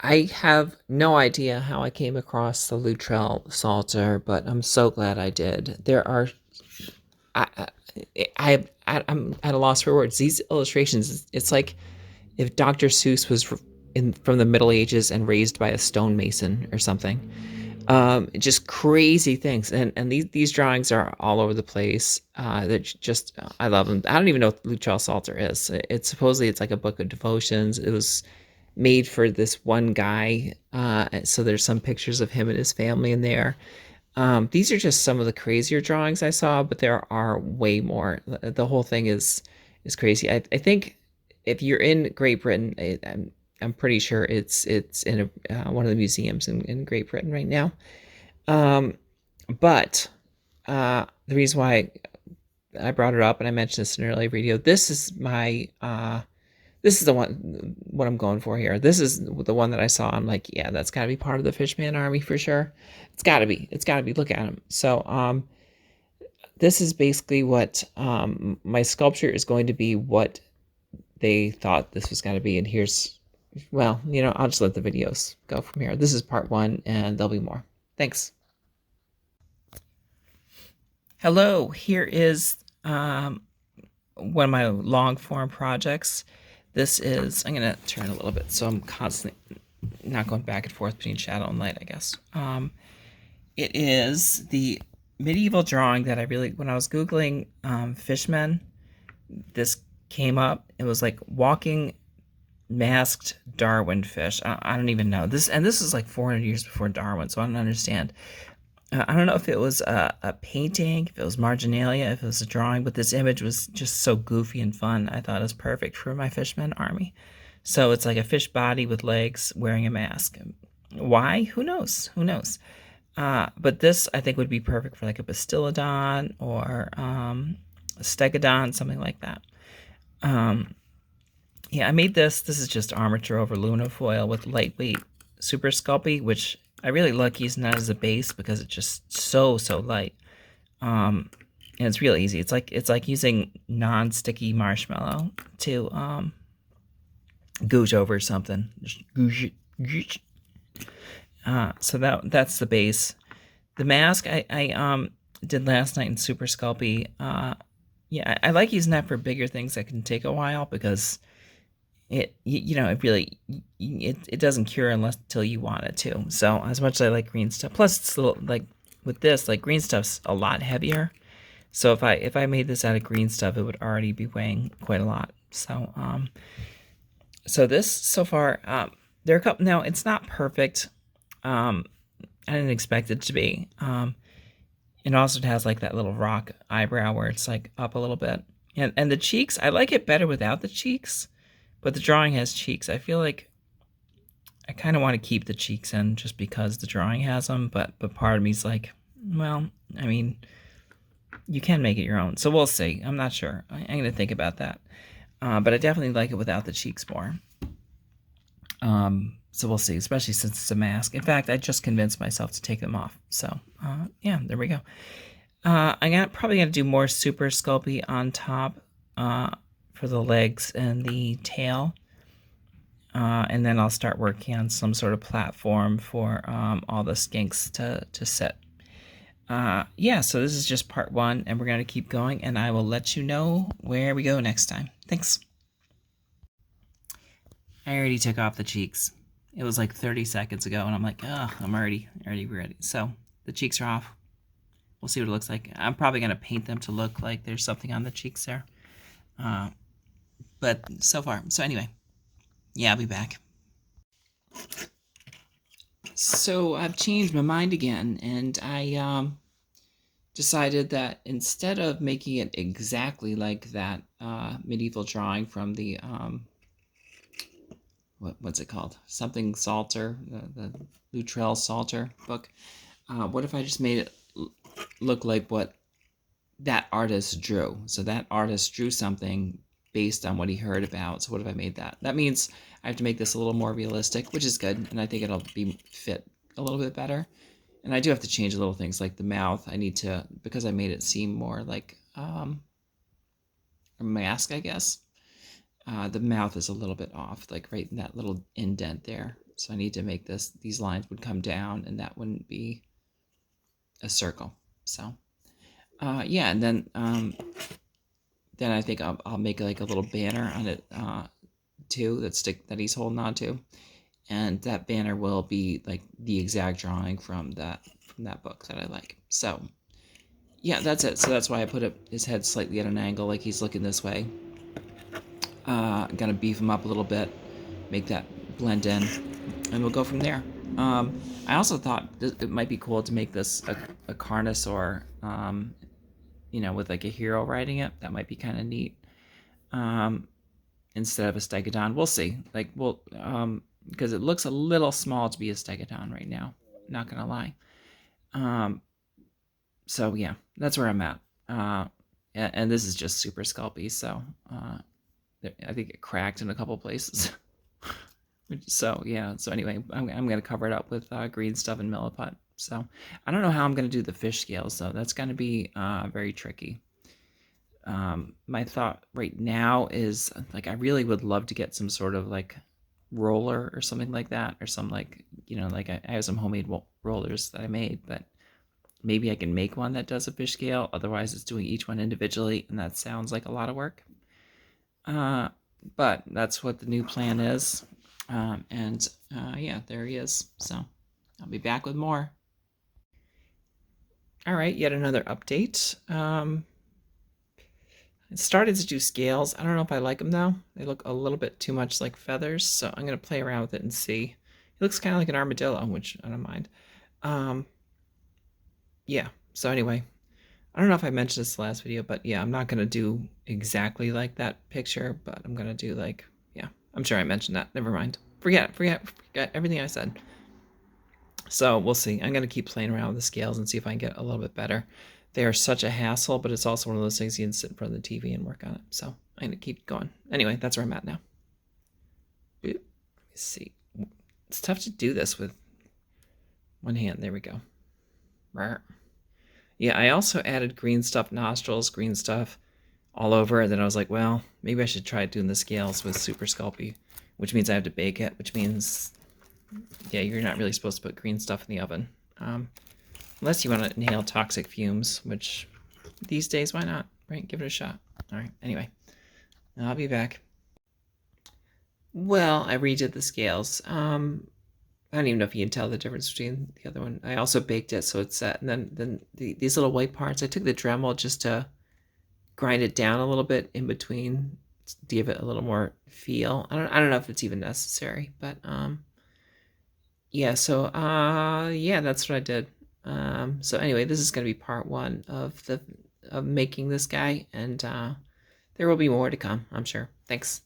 I have no idea how I came across the Luttrell Psalter, but I'm so glad I did. There are, I, I'm at a loss for words. These illustrations, it's like if Dr. Seuss was from the Middle Ages and raised by a stonemason or something. Just crazy things, and these drawings are all over the place. They're just I love them. I don't even know what Luttrell Psalter is. It's supposedly it's like a book of devotions. It was made for this one guy. So there's some pictures of him and his family in there. These are just some of the crazier drawings I saw, but there are way more. The whole thing is crazy. I think if you're in Great Britain, I'm pretty sure it's in one of the museums in Great Britain right now. Um, but the reason why I brought it up and I mentioned this in an earlier video, this is the one what I'm going for here. This is the one that I saw. I'm like, yeah, that's got to be part of the Fishman army for sure. It's got to be. It's got to be. Look at him. So this is basically what my sculpture is going to be. What they thought this was going to be, and here's, well, I'll just let the videos go from here. This is part one, and there'll be more. Thanks. Hello. Here is one of my long form projects. This is, I'm going to turn a little bit so I'm constantly not going back and forth between shadow and light, I guess. It is the medieval drawing that when I was Googling fishmen, this came up. It was like walking masked Darwin fish. I don't even know. This is like 400 years before Darwin, so I don't understand. I don't know if it was a painting, if it was marginalia, if it was a drawing, but this image was just so goofy and fun. I thought it was perfect for my Fishman army. So it's like a fish body with legs wearing a mask. Why? Who knows? Who knows? But this, I think, would be perfect for like a Bastillodon or a Stegodon, something like that. Yeah, I made this. This is just armature over Luna foil with lightweight Super Sculpey, which I really like using that as a base because it's just so light. And it's real easy. It's like using non-sticky marshmallow to googe over something. So that's the base. The mask I did last night in Super Sculpey. Yeah, I like using that for bigger things that can take a while because it doesn't cure until you want it to. So as much as I like green stuff, plus it's a little like with this, like green stuff's a lot heavier. So if I made this out of green stuff, it would already be weighing quite a lot. So so this so far there are a couple. Now it's not perfect. I didn't expect it to be. It also has like that little rock eyebrow where it's like up a little bit, and the cheeks, I like it better without the cheeks. But the drawing has cheeks. I feel like I kind of want to keep the cheeks in just because the drawing has them. But part of me's like, well, I mean, you can make it your own. So we'll see. I'm not sure. I'm going to think about that. But I definitely like it without the cheeks more. So we'll see, especially since it's a mask. In fact, I just convinced myself to take them off. So yeah, there we go. I'm probably going to do more Super Sculpey on top. For the legs and the tail, and then I'll start working on some sort of platform for all the skinks to sit. Yeah, so this is just part one, and we're going to keep going, and I will let you know where we go next time. Thanks. I already took off the cheeks. It was like 30 seconds ago, and I'm like, oh, I'm already ready. So the cheeks are off. We'll see what it looks like. I'm probably going to paint them to look like there's something on the cheeks there. But so far, so anyway, yeah, I'll be back. So I've changed my mind again, and I decided that instead of making it exactly like that medieval drawing from the what's it called? Something Psalter, the Luttrell Psalter book. What if I just made it look like what that artist drew? So that artist drew something based on what he heard about. So what if I made that? That means I have to make this a little more realistic, which is good, and I think it'll fit a little bit better. And I do have to change little things like the mouth. I need to, because I made it seem more like a mask, I guess. The mouth is a little bit off, like right in that little indent there. So I need to make this, these lines would come down and that wouldn't be a circle. So yeah, and then I think I'll make like a little banner on it too that he's holding on to, and that banner will be like the exact drawing from that book that I like. So yeah, that's it. So that's why I put his head slightly at an angle, like he's looking this way. I'm gonna beef him up a little bit, make that blend in, and we'll go from there. I also thought it might be cool to make this a Carnosaur, with like a hero riding it. That might be kind of neat. Instead of a stegodon, we'll see. Like because it looks a little small to be a stegodon right now. Not gonna lie. So yeah, that's where I'm at. And this is just super sculpy, so I think it cracked in a couple places. So yeah, so anyway, I'm gonna cover it up with green stuff and milliput. So I don't know how I'm gonna do the fish scales though. That's gonna be very tricky. My thought right now is like I really would love to get some sort of like roller or something like that, or some like like I have some homemade rollers that I made, but maybe I can make one that does a fish scale. Otherwise, it's doing each one individually, and that sounds like a lot of work. But that's what the new plan is. And yeah, there he is. So I'll be back with more. All right, yet another update. I started to do scales. I don't know if I like them though. They look a little bit too much like feathers, so I'm gonna play around with it and see. It looks kind of like an armadillo, which I don't mind. Yeah, so anyway, I don't know if I mentioned this last video, but yeah, I'm not gonna do exactly like that picture, but I'm gonna do like, yeah, I'm sure I mentioned that. Never mind. Forget everything I said. So we'll see. I'm gonna keep playing around with the scales and see if I can get a little bit better. They are such a hassle, but it's also one of those things you can sit in front of the TV and work on it. So I'm gonna keep going. Anyway, that's where I'm at now. Let me see. It's tough to do this with one hand. There we go. Yeah, I also added green stuff nostrils, green stuff all over. And then I was like, well, maybe I should try doing the scales with Super Sculpey, which means I have to bake it, which means, yeah, you're not really supposed to put green stuff in the oven. Unless you want to inhale toxic fumes, which these days, why not? Right? Give it a shot. All right. Anyway, I'll be back. Well, I redid the scales. I don't even know if you can tell the difference between the other one. I also baked it so it's set. And then these little white parts, I took the Dremel just to grind it down a little bit in between to give it a little more feel. I don't know if it's even necessary, but yeah, so yeah, that's what I did. So anyway, this is going to be part one of making this guy, and there will be more to come, I'm sure. Thanks.